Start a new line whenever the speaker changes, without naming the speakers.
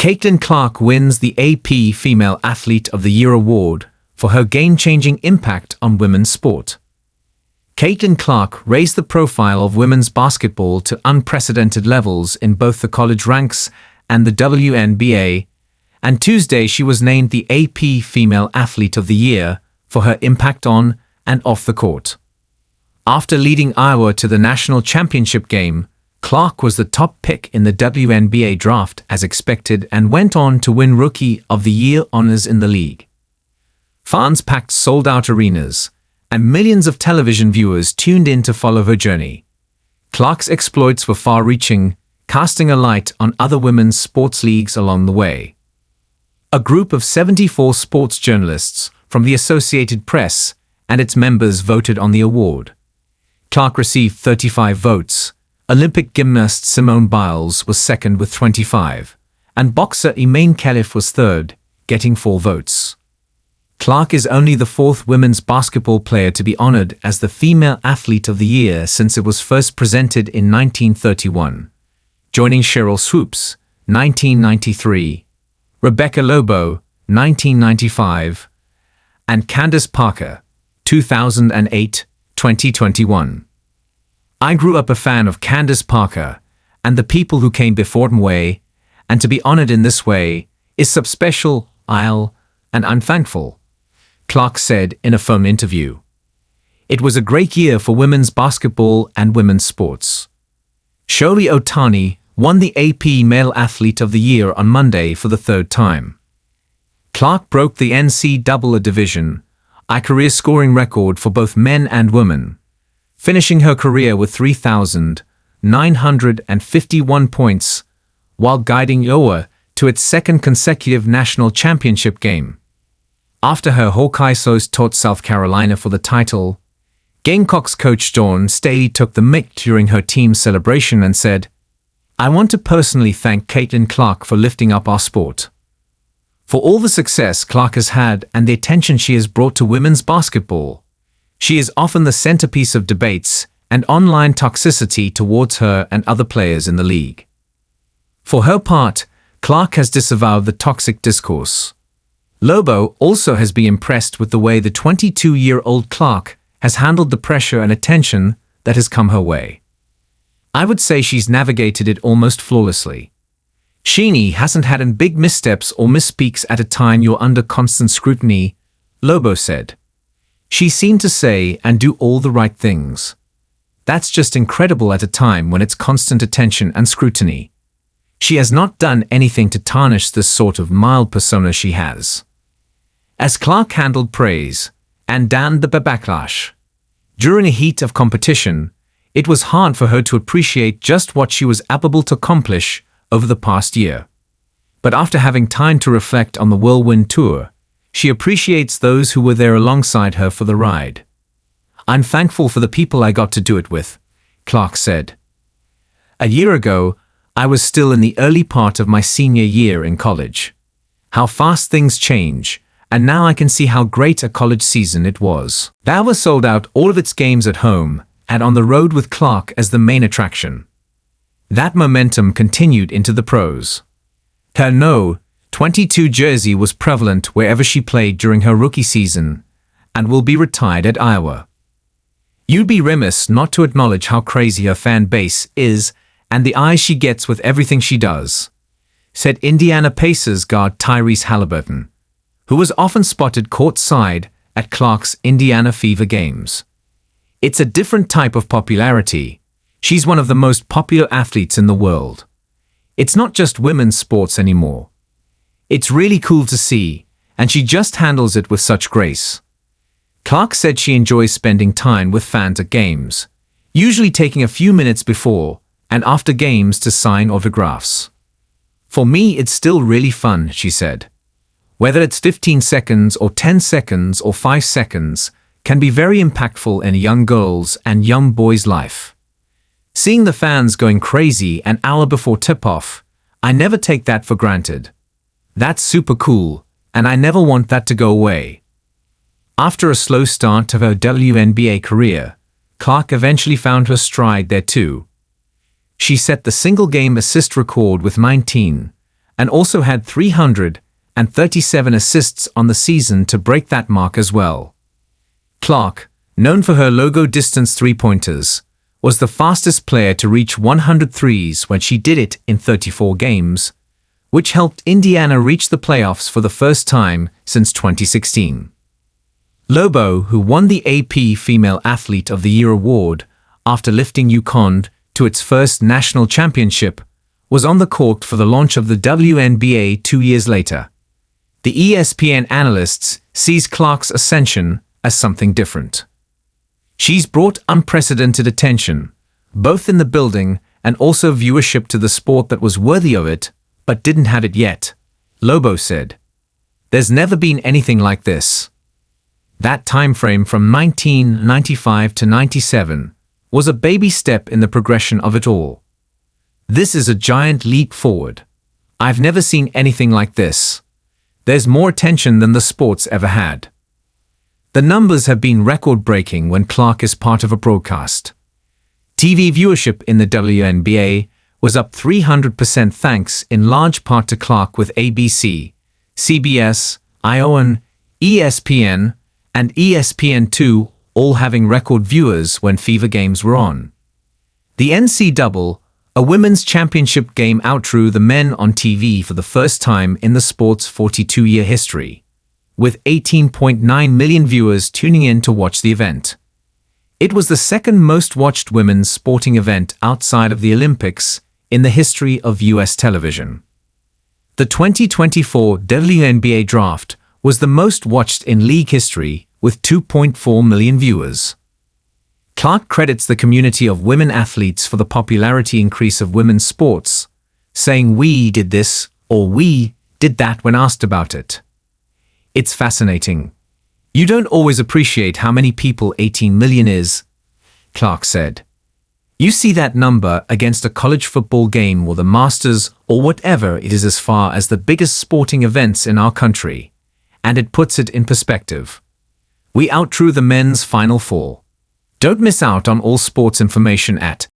Caitlin Clark wins the AP Female Athlete of the Year award for her game-changing impact on women's sport. Caitlin Clark raised the profile of women's basketball to unprecedented levels in both the college ranks and the WNBA, and Tuesday she was named the AP Female Athlete of the Year for her impact on and off the court. After leading Iowa to the national championship game, Clark was the top pick in the WNBA draft as expected and went on to win Rookie of the Year honors in the league. Fans packed sold-out arenas, and millions of television viewers tuned in to follow her journey. Clark's exploits were far-reaching, casting a light on other women's sports leagues along the way. A group of 74 sports journalists from the Associated Press and its members voted on the award. Clark received 35 votes. Olympic gymnast Simone Biles was second with 25, and boxer Imane Khelif was third, getting 4 votes. Clark is only the 4th women's basketball player to be honored as the Female Athlete of the Year since it was first presented in 1931, joining Cheryl Swoops, 1993, Rebecca Lobo, 1995, and Candace Parker, 2008-2021. I grew up a fan of Candace Parker and the people who came before me, and to be honored in this way is subspecial, and I'm thankful, Clark said in a phone interview. It was a great year for women's basketball and women's sports. Shohei Ohtani won the AP Male Athlete of the Year on Monday for the 3rd time. Clark broke the NCAA Division I career scoring record for both men and women, finishing her career with 3,951 points while guiding Iowa to its 2nd consecutive national championship game. After her Hawkeyes taught South Carolina for the title, Gamecocks coach Dawn Staley took the mic during her team's celebration and said, "I want to personally thank Caitlin Clark for lifting up our sport. For all the success Clark has had and the attention she has brought to women's basketball. She is often the centerpiece of debates and online toxicity towards her and other players in the league." For her part, Clark has disavowed the toxic discourse. Lobo also has been impressed with the way the 22-year-old Clark has handled the pressure and attention that has come her way. "I would say she's navigated it almost flawlessly. Sheenie hasn't had any big missteps or misspeaks at a time you're under constant scrutiny," Lobo said. "She seemed to say and do all the right things. That's just incredible at a time when it's constant attention and scrutiny. She has not done anything to tarnish this sort of mild persona she has." As Clark handled praise and damned the backlash during a heat of competition, it was hard for her to appreciate just what she was able to accomplish over the past year. But after having time to reflect on the whirlwind tour, she appreciates those who were there alongside her for the ride. "I'm thankful for the people I got to do it with," Clark said. "A year ago, I was still in the early part of my senior year in college. How fast things change, and now I can see how great a college season it was." Iowa sold out all of its games at home and on the road with Clark as the main attraction. That momentum continued into the pros. Her No. 22 jersey was prevalent wherever she played during her rookie season and will be retired at Iowa. "You'd be remiss not to acknowledge how crazy her fan base is and the eyes she gets with everything she does," said Indiana Pacers guard Tyrese Halliburton, who was often spotted courtside at Clark's Indiana Fever games. "It's a different type of popularity. She's one of the most popular athletes in the world. It's not just women's sports anymore. It's really cool to see, and she just handles it with such grace." Clark said she enjoys spending time with fans at games, usually taking a few minutes before and after games to sign autographs. "For me, it's still really fun," she said. "Whether it's 15 seconds or 10 seconds or 5 seconds can be very impactful in a young girl's and young boy's life. Seeing the fans going crazy an hour before tip-off, I never take that for granted. That's super cool, and I never want that to go away." After a slow start to her WNBA career, Clark eventually found her stride there too. She set the single-game assist record with 19, and also had 337 assists on the season to break that mark as well. Clark, known for her logo distance three-pointers, was the fastest player to reach 100 threes when she did it in 34 games, which helped Indiana reach the playoffs for the first time since 2016. Lobo, who won the AP Female Athlete of the Year award after lifting UConn to its first national championship, was on the court for the launch of the WNBA 2 years later. The ESPN analysts sees Clark's ascension as something different. She's brought unprecedented attention, both in the building and also viewership to the sport that was worthy of it, but didn't have it yet, Lobo said. There's never been anything like this. That time frame from 1995 to 97 was a baby step in the progression of it all. This is a giant leap forward. I've never seen anything like this. There's more attention than the sport's ever had. The numbers have been record-breaking when Clark is part of a broadcast. TV viewership in the WNBA was up 300% thanks in large part to Clark, with ABC, CBS, ION, ESPN, and ESPN2 all having record viewers when Fever games were on. The NCAA, a women's championship game, outdrew the men on TV for the first time in the sport's 42-year history, with 18.9 million viewers tuning in to watch the event. It was the second most watched women's sporting event outside of the Olympics in the history of US television. The 2024 WNBA draft was the most watched in league history, with 2.4 million viewers. Clark credits the community of women athletes for the popularity increase of women's sports, saying "we did this" or "we did that" when asked about it. It's fascinating. You don't always appreciate how many people 18 million is, Clark said. You see that number against a college football game or the Masters or whatever it is, as far as the biggest sporting events in our country, and it puts it in perspective. We outdrew the men's Final Four. Don't miss out on all sports information at